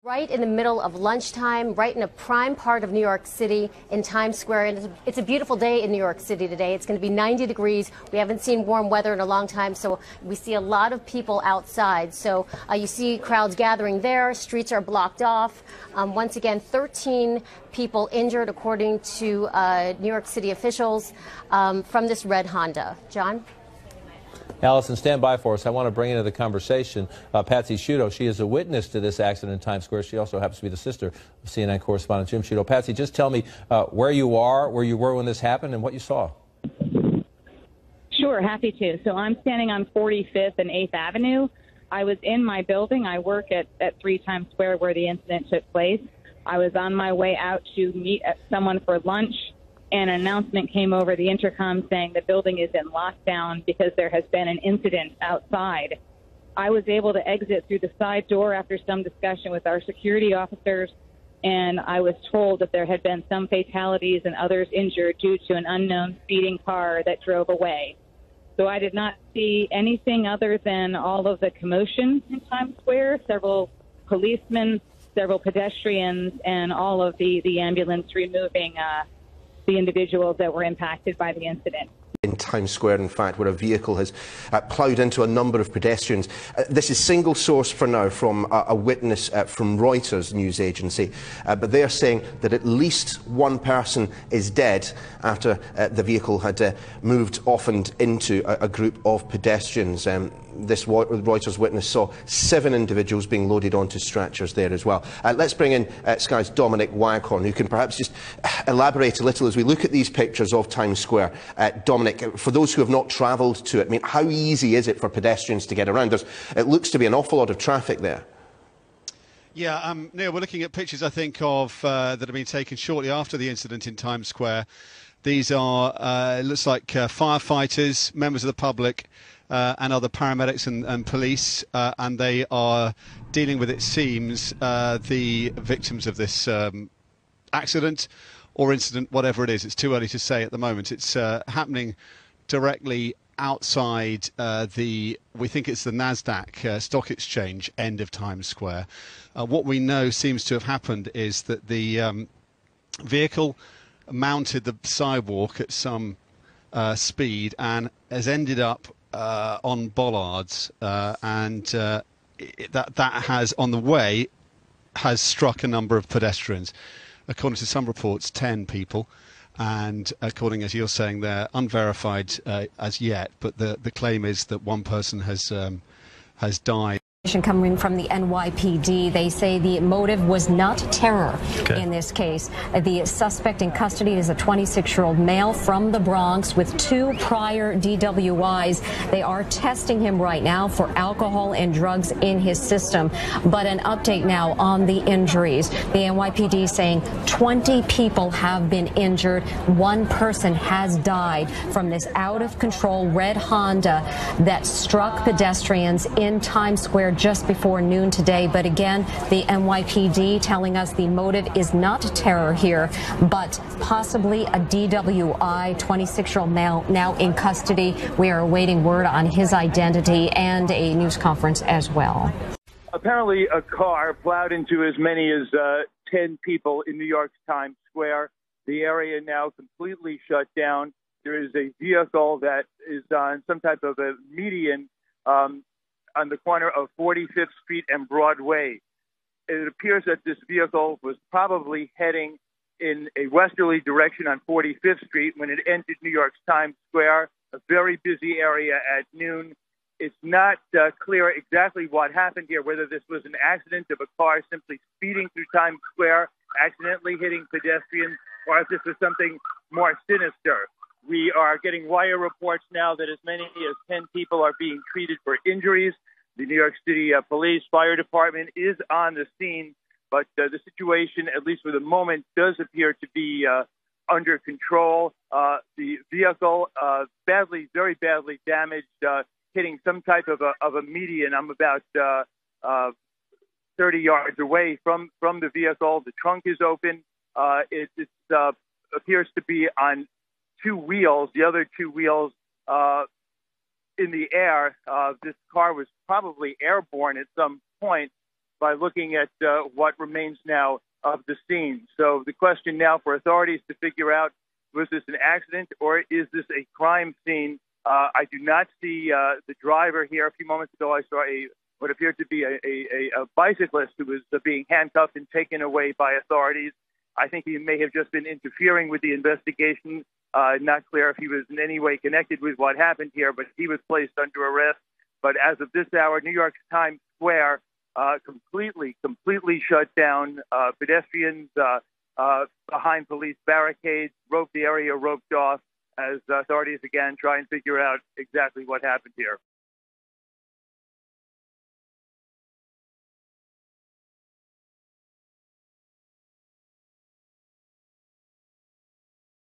Right in the middle of lunchtime, right in a prime part of New York City in Times Square. And it's a beautiful day in New York City today. It's going to be 90 degrees. We haven't seen warm weather in a long time, so we see a lot of people outside. So you see crowds gathering there. Streets are blocked off. Once again, 13 people injured, according to New York City officials, from this red Honda. John? Allison, stand by for us. I want to bring into the conversation Patsy Shudo. She is a witness to this accident in Times Square. She also happens to be the sister of CNN correspondent Jim Shudo. Patsy, just tell me where you are, where you were when this happened, and what you saw. Sure, happy to. So I'm standing on 45th and 8th Avenue. I was in my building. I work at 3 Times Square where the incident took place. I was on my way out to meet someone for lunch, and an announcement came over the intercom saying the building is in lockdown because there has been an incident outside. I was able to exit through the side door after some discussion with our security officers, and I was told that there had been some fatalities and others injured due to an unknown speeding car that drove away. So I did not see anything other than all of the commotion in Times Square, several policemen, several pedestrians, and all of the ambulance removing the individuals that were impacted by the incident. In Times Square, in fact, where a vehicle has ploughed into a number of pedestrians. This is single source for now from a witness from Reuters news agency, but they are saying that at least one person is dead after the vehicle had moved off and into a group of pedestrians. This Reuters witness saw 7 individuals being loaded onto stretchers there as well. Let's bring in Sky's Dominic Waghorn, who can perhaps just elaborate a little as we look at these pictures of Times Square. Dominic, for those who have not travelled to it, I mean, how easy is it for pedestrians to get around? It looks to be an awful lot of traffic there. Yeah, Neil, we're looking at pictures, I think, of that have been taken shortly after the incident in Times Square. These are, it looks like firefighters, members of the public, and other paramedics and police, and they are dealing with, it seems, the victims of this accident or incident, whatever it is. It's too early to say at the moment. It's happening directly outside we think it's the NASDAQ stock exchange end of Times Square. What we know seems to have happened is that the vehicle mounted the sidewalk at some speed and has ended up on bollards, and that has, on the way, has struck a number of pedestrians. According to some reports, 10 people, and according, as you're saying, they're unverified as yet, but the claim is that one person has died. Coming from the NYPD, they say the motive was not terror in this case. The suspect in custody is a 26-year-old male from the Bronx with 2 prior DWIs. They are testing him right now for alcohol and drugs in his system. But an update now on the injuries. The NYPD saying 20 people have been injured. 1 person has died from this out-of-control red Honda that struck pedestrians in Times Square just before noon today. But again, the NYPD telling us the motive is not terror here, but possibly a DWI. 26-year-old male now in custody. We are awaiting word on his identity and a news conference as well. Apparently a car plowed into as many as 10 people in New York's Times Square. The area now completely shut down. There is a vehicle that is on some type of a median on the corner of 45th Street and Broadway. It appears that this vehicle was probably heading in a westerly direction on 45th Street when it entered New York's Times Square, a very busy area at noon. It's not clear exactly what happened here, whether this was an accident of a car simply speeding through Times Square, accidentally hitting pedestrians, or if this was something more sinister. We are getting wire reports now that as many as 10 people are being treated for injuries. The New York City Police Fire Department is on the scene, but the situation, at least for the moment, does appear to be under control. The vehicle very badly damaged, hitting some type of a median. I'm about 30 yards away from the vehicle. The trunk is open. It appears to be on 2 wheels. The other 2 wheels in the air. This car was probably airborne at some point. by looking at what remains now of the scene. So the question now for authorities to figure out, was this an accident or is this a crime scene? I do not see the driver here. A few moments ago, I saw what appeared to be a bicyclist who was being handcuffed and taken away by authorities. I think he may have just been interfering with the investigation. Not clear if he was in any way connected with what happened here, but he was placed under arrest. But as of this hour, New York's Times Square completely shut down. Pedestrians behind police barricades, the area roped off as authorities again try and figure out exactly what happened here.